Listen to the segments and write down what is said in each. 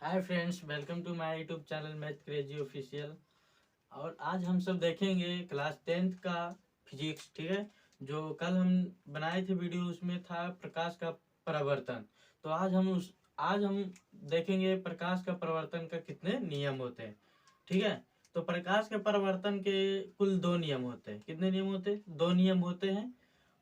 Hi friends, welcome to my YouTube channel math crazy official. और आज हम सब देखेंगे क्लास 10th का फिजिक्स। ठीक है, जो कल हम बनाए थे वीडियो उसमें था प्रकाश का परावर्तन। तो आज हम देखेंगे प्रकाश का परावर्तन का कितने नियम होते हैं। ठीक है, तो प्रकाश के परावर्तन के कुल दो नियम होते हैं। कितने नियम होते हैं? दो नियम होते हैं।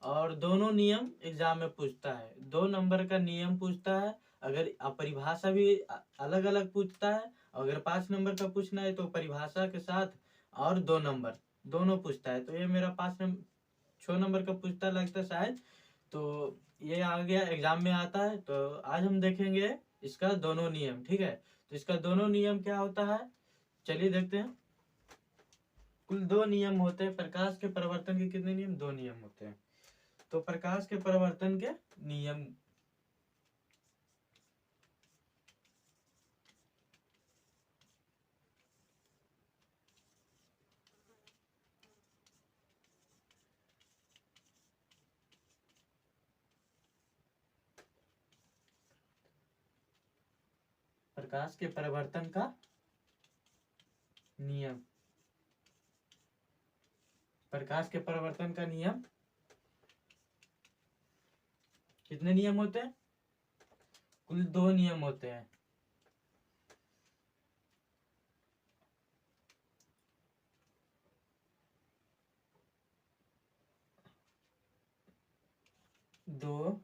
और दोनों नियम एग्जाम में पूछता है। 2 नंबर का नियम पूछता है, अगर परिभाषा भी अलग अलग पूछता है। अगर 5 नंबर का पूछना है तो परिभाषा के साथ और 2 नंबर दोनों पूछता है। तो ये मेरा 6 नंबर का पूछता लगता है शायद। तो ये आ गया, एग्जाम में आता है। तो आज हम देखेंगे इसका दोनों नियम। ठीक है, तो इसका दोनों नियम क्या होता है, चलिए देखते हैं। कुल 2 नियम होते हैं प्रकाश के परिवर्तन के। कितने नियम? 2 नियम होते हैं। तो प्रकाश के परिवर्तन के नियम। प्रकाश के परिवर्तन का नियम। प्रकाश के परिवर्तन का नियम कितने नियम होते हैं? कुल 2 नियम होते हैं। दो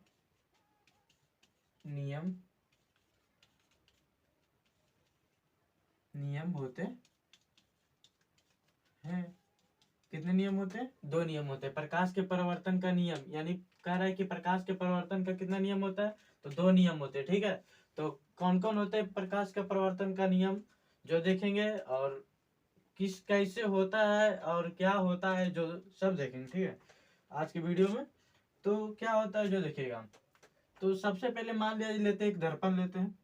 नियम होते हैं। कितने नियम होते हैं? 2 नियम होते हैं। प्रकाश के परिवर्तन का नियम, यानी कह रहा है कि प्रकाश के परिवर्तन का कितना नियम होता है? तो 2 नियम होते हैं। ठीक है, तो कौन कौन होते हैं प्रकाश के परिवर्तन का नियम, जो देखेंगे। और किस कैसे होता है और क्या होता है, जो सब देखेंगे। ठीक है, आज के वीडियो में। तो क्या होता है जो देखिएगा। तो सबसे पहले मान लिया लेते हैं, एक दर्पण लेते हैं।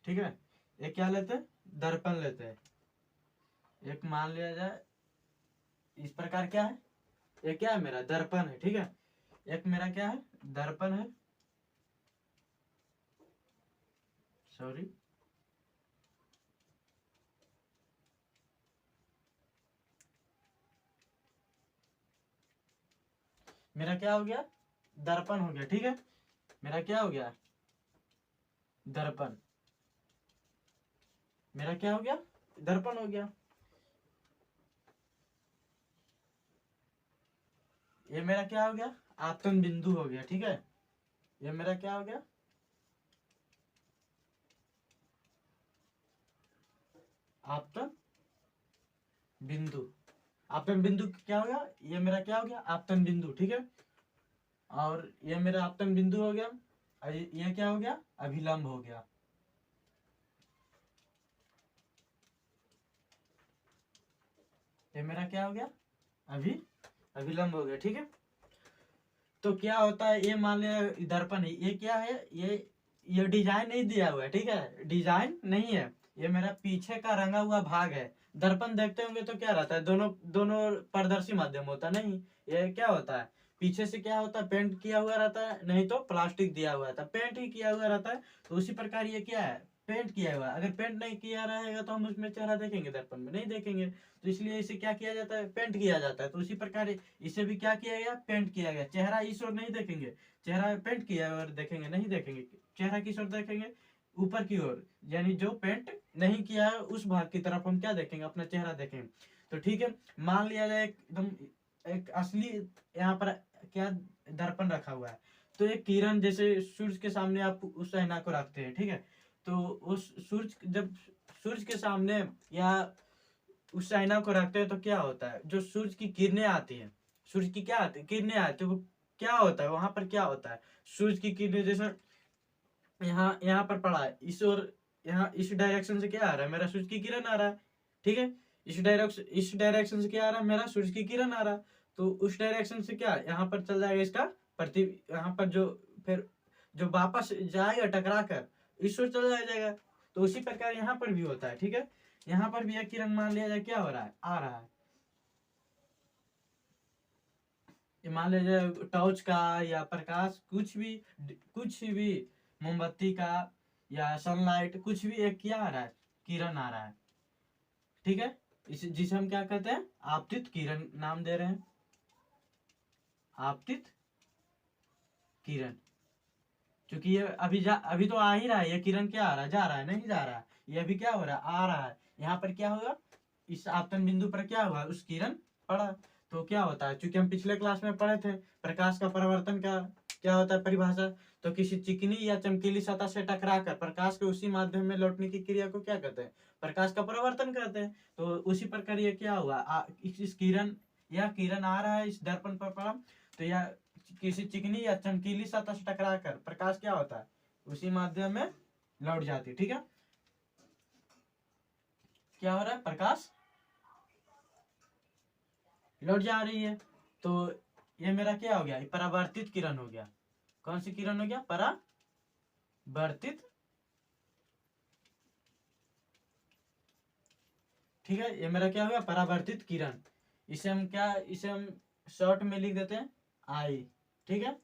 ठीक है, एक क्या लेते हैं? दर्पण लेते हैं। एक मान लिया जाए इस प्रकार, क्या है? एक क्या है? मेरा दर्पण है। ठीक है, एक मेरा क्या है? दर्पण है। सॉरी, मेरा क्या हो गया? दर्पण हो गया। ठीक है, मेरा क्या हो गया? दर्पण। मेरा क्या हो गया? दर्पण हो गया। ये मेरा क्या हो गया? आपतन बिंदु हो गया। ठीक है, ये मेरा क्या हो गया? आपतन बिंदु। आपतन बिंदु क्या हो गया? ये मेरा क्या हो गया? आपतन बिंदु। ठीक है, और ये मेरा आपतन बिंदु हो गया। और ये क्या हो गया? अभिलंब हो गया। ये मेरा क्या हो गया? अभिलंब हो गया। ठीक है, तो क्या होता है, ये मान लिया दर्पण है। ये क्या है? ये डिजाइन नहीं दिया हुआ है। ठीक है, डिजाइन नहीं है। ये मेरा पीछे का रंगा हुआ भाग है। दर्पण देखते होंगे तो क्या रहता है, दोनों दोनों पारदर्शी माध्यम होता है। नहीं, ये क्या होता है, पीछे से क्या होता है, पेंट किया हुआ रहता है, नहीं तो प्लास्टिक दिया हुआ रहता है। पेंट ही किया हुआ रहता है, तो उसी प्रकार ये क्या है? पेंट किया हुआ है। अगर पेंट नहीं किया रहेगा तो हम उसमें चेहरा देखेंगे? दर्पण में नहीं देखेंगे। तो इसलिए इसे क्या किया जाता है? पेंट किया जाता है। तो उसी प्रकार इसे भी क्या किया गया? पेंट किया गया। चेहरा इस ओर नहीं देखेंगे, चेहरा पेंट किया हुआ देखेंगे, नहीं देखेंगे। चेहरा किस ओर देखेंगे? ऊपर की ओर, यानी जो पेंट नहीं किया है उस भाग की तरफ हम क्या देखेंगे? अपना चेहरा देखेंगे। तो ठीक है, मान लिया जाए एकदम एक असली यहाँ पर क्या दर्पण रखा हुआ है। तो एक किरण, जैसे सूर्य के सामने आप उस ऐना को रखते हैं। ठीक है, तो उस सूर्य, जब सूर्य के सामने या उस आईना को रखते हैं तो क्या होता है, जो सूरज की किरणें आती हैं, सूरज की क्या आती है? किरणें आती है। वो क्या होता है वहां पर? क्या होता है? सूरज की किरणें जैसे यहाँ यहाँ पर पड़ा है, इस और यहाँ इस डायरेक्शन से क्या आ रहा है? मेरा सूरज की किरण आ रहा है। ठीक है, इस डायरेक्शन से क्या आ रहा है? मेरा सूरज की किरण आ रहा है। तो उस डायरेक्शन से क्या यहाँ पर चल जाएगा इसका प्रति, यहाँ पर जो फिर जो वापस जाएगा टकरा कर इस ओर चला जाएगा। तो उसी प्रकार यहाँ पर भी होता है। ठीक है, यहाँ पर भी एक किरण मान लिया जाए क्या हो रहा है? आ रहा है। ये मान लीजिए टॉर्च का या प्रकाश कुछ भी मोमबत्ती का या सनलाइट, कुछ भी एक क्या आ रहा है, किरण आ रहा है, ठीक है, इस जिसे हम क्या कहते हैं, आपतित किरण नाम दे रहे हैं, आपतित किरण। क्योंकि ये अभी तो आ ही रहा है, ये किरण क्या आ रहा है, जा रहा है, नहीं जा रहा है, ये अभी क्या हो रहा है, आ रहा है। यहाँ पर क्या होगा, इस आपतन बिंदु पर क्या हुआ, उस किरण पड़ा। तो क्या होता है, क्योंकि हम पिछले क्लास में पढ़े थे प्रकाश का परावर्तन का क्या होता है परिभाषा, तो किसी चिकनी या चमकीली सतह से टकराकर प्रकाश के उसी माध्यम में लौटने की क्रिया को क्या कहते हैं, प्रकाश का परावर्तन कहते हैं। तो उसी प्रकार ये क्या हुआ, इस किरण, या किरण आ रहा है इस दर्पण पर पड़ा, तो यह किसी चिकनी या चमकीली सतह से टकराकर प्रकाश क्या होता है, उसी माध्यम में लौट जाती है, ठीक है। क्या हो रहा है, प्रकाश लौट जा रही है। तो ये मेरा क्या हो गया, ये परावर्तित किरण हो गया। कौन सी किरण हो गया, परावर्तित, ठीक है, ये मेरा क्या हो गया, परावर्तित किरण। इसे हम शॉर्ट में लिख देते हैं आई, ठीक है,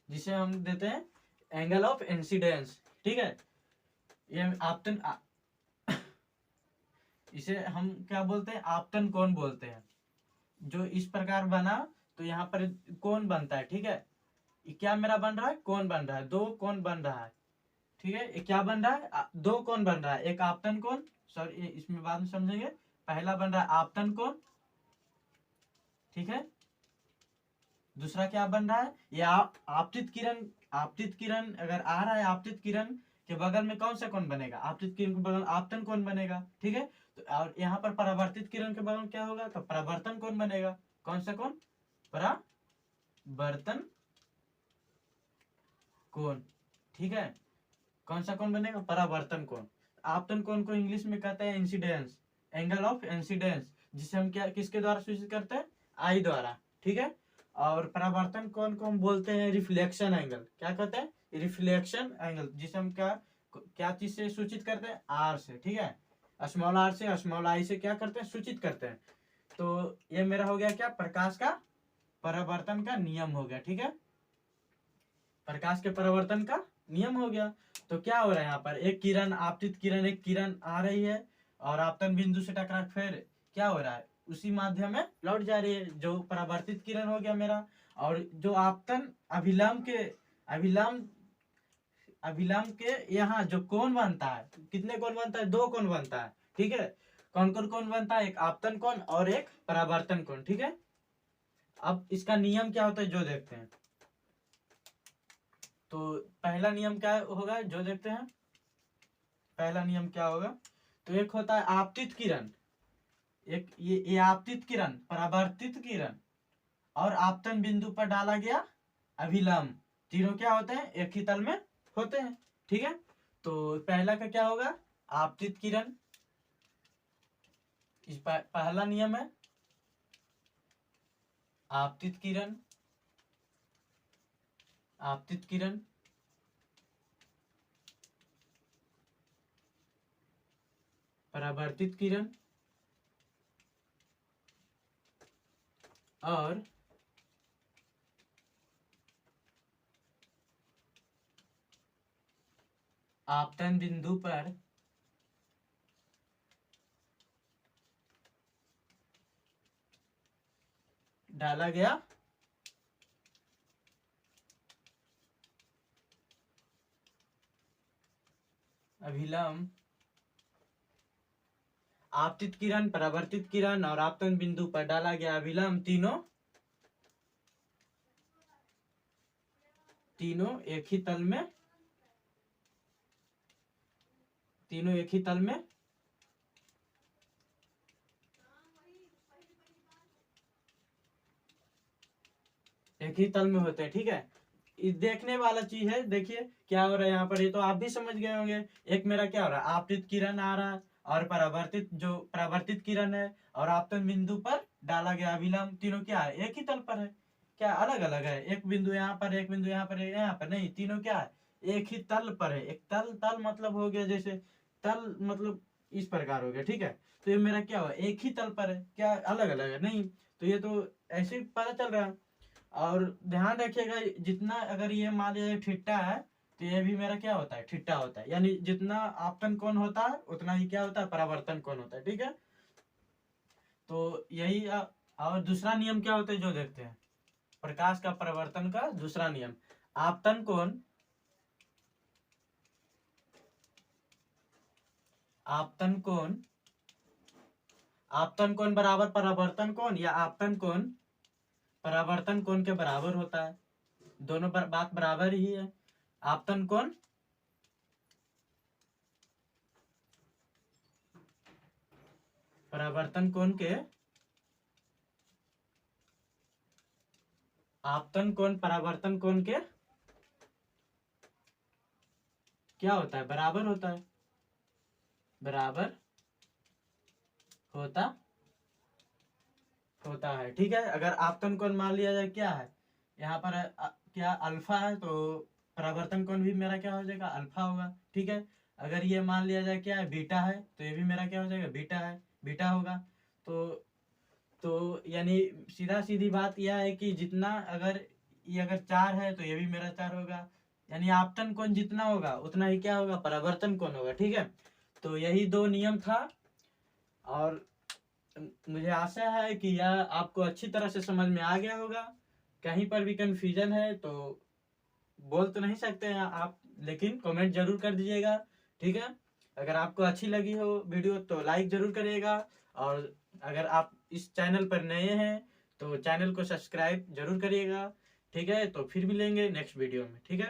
जिसे हम देते हैं एंगल ऑफ इंसिडेंस, ठीक है। ये आपतन इसे हम क्या बोलते हैं, आपतन कोण बोलते हैं। जो इस प्रकार बना, तो यहाँ पर कोण बनता है, ठीक है। ये क्या मेरा बन रहा है, कोण बन रहा है, दो कोण बन रहा है, ठीक है। ये क्या बन रहा है, दो कोण बन रहा है, एक आपतन कोण, सॉरी इसमें बाद में समझेंगे। पहला बन रहा है आपतन कोण, ठीक है। दूसरा क्या बन रहा है, ये आपतित किरण, आपतित किरण अगर आ रहा है, आपतित किरण के बगल में कौन सा कोण बनेगा, आपतित किरण के बगल आपतन कोण बनेगा, ठीक है। तो और यहाँ पर परावर्तित किरण के बगल क्या होगा, तो परावर्तन कोण बनेगा। कौन सा कोण, परावर्तन कोण, ठीक है। कौन सा कोण बनेगा, परावर्तन कोण। आपतन कोण को इंग्लिश में कहते हैं इंसिडेंस, एंगल ऑफ इंसिडेंस, जिसे हम क्या किसके द्वारा सूचित करते हैं, आई द्वारा, ठीक है। और परावर्तन कोण को हम बोलते हैं रिफ्लेक्शन एंगल, क्या कहते हैं, रिफ्लेक्शन एंगल, जिसे हम क्या क्या चीज से सूचित करते हैं, आर से, ठीक है। स्मॉल आर से, स्मॉल आई से क्या करते हैं, सूचित करते हैं। तो ये मेरा हो गया क्या, प्रकाश का परावर्तन का नियम हो गया, ठीक है। प्रकाश के परावर्तन का नियम हो गया। तो क्या हो रहा है, यहाँ पर एक किरण, आपतित किरण, एक किरण आ रही है और आपतन बिंदु से टकरा फिर क्या हो रहा है, उसी माध्यम में लौट जा रही है, जो परावर्तित किरण हो गया मेरा। और जो आपतन अभिलंब अभिलंब के यहाँ जो कोण बनता है, कितने कोण बनता है, दो कोण बनता है, ठीक है। कौन कौन कोण बनता है, एक आपतन कोण और एक परावर्तन कोण, ठीक है। अब इसका नियम क्या होता है, जो देखते हैं। तो पहला नियम क्या होगा, जो देखते हैं। पहला नियम क्या होगा, तो एक होता है आपतित किरण, एक ये आपतित किरण, परावर्तित किरण और आपतन बिंदु पर डाला गया अभिलंब, तीनों क्या होते हैं, एक ही तल में होते हैं, ठीक है। तो पहला का क्या होगा, आपतित किरण, इस पहला नियम है आपतित किरण, आपतित किरण परावर्तित किरण और आपतन बिंदु पर डाला गया अभिलंब। आपतित किरण, परावर्तित किरण और आपतन बिंदु पर डाला गया अभिलंब, तीनों एक ही तल में, तीनों एक ही तल में एक ही तल में होते हैं, ठीक है। देखने वाला चीज है, देखिए क्या हो रहा है यहाँ पर, ये तो आप भी समझ गए होंगे। एक मेरा क्या हो रहा है, आपतित किरण आ रहा है और परावर्तित किरण है और आपतन बिंदु पर डाला गया अभिलंब, तीनों क्या है, एक ही तल पर है। क्या अलग अलग है, एक बिंदु यहाँ पर, एक बिंदु यहाँ पर, यहाँ पर नहीं, तीनों क्या है, एक ही तल पर है। एक तल, तल मतलब हो गया जैसे तल मतलब इस प्रकार हो गया, ठीक है। तो ये मेरा क्या हुआ, एक ही तल पर है, क्या अलग अलग है, नहीं। तो ये तो ऐसे ही पता चल रहा है। और ध्यान रखिएगा, जितना अगर ये मान लीजिए थीटा है, तो ये भी मेरा क्या होता है, थीटा होता है। यानी जितना आपतन कोण होता है उतना ही क्या होता है, परावर्तन कोण होता है। ठीक है, तो यही और दूसरा नियम क्या होता है जो देखते हैं, प्रकाश का परावर्तन का दूसरा नियम, आपतन कोण आपतन कोण आपतन कोण बराबर परावर्तन कोण, या आपतन कोण परावर्तन कोण के बराबर होता है। दोनों बात बराबर ही है। आपतन कोण परावर्तन कोण के आपतन कोण परावर्तन कोण के क्या होता है, बराबर होता है, बराबर होता है। ठीक है, अगर आपतन कोण मान लिया जाए क्या है, यहाँ पर क्या अल्फा है, तो परावर्तन कोण भी मेरा क्या हो जाएगा, अल्फा होगा। ठीक है, अगर ये मान लिया जाए क्या है, बीटा है, तो ये भी मेरा क्या हो जाएगा, बीटा है, बीटा होगा। तो यानी सीधा सीधी बात यह है कि जितना अगर ये अगर 4 है तो ये भी मेरा 4 होगा। यानी आपतन कोण जितना होगा उतना ही क्या होगा, परावर्तन कोण होगा। ठीक है, तो यही दो नियम था, और मुझे आशा है कि यह आपको अच्छी तरह से समझ में आ गया होगा। कहीं पर भी कंफ्यूजन है तो बोल तो नहीं सकते हैं आप, लेकिन कमेंट जरूर कर दीजिएगा। ठीक है, अगर आपको अच्छी लगी हो वीडियो तो लाइक जरूर करिएगा, और अगर आप इस चैनल पर नए हैं तो चैनल को सब्सक्राइब जरूर करिएगा। ठीक है, तो फिर मिलेंगे नेक्स्ट वीडियो में। ठीक है।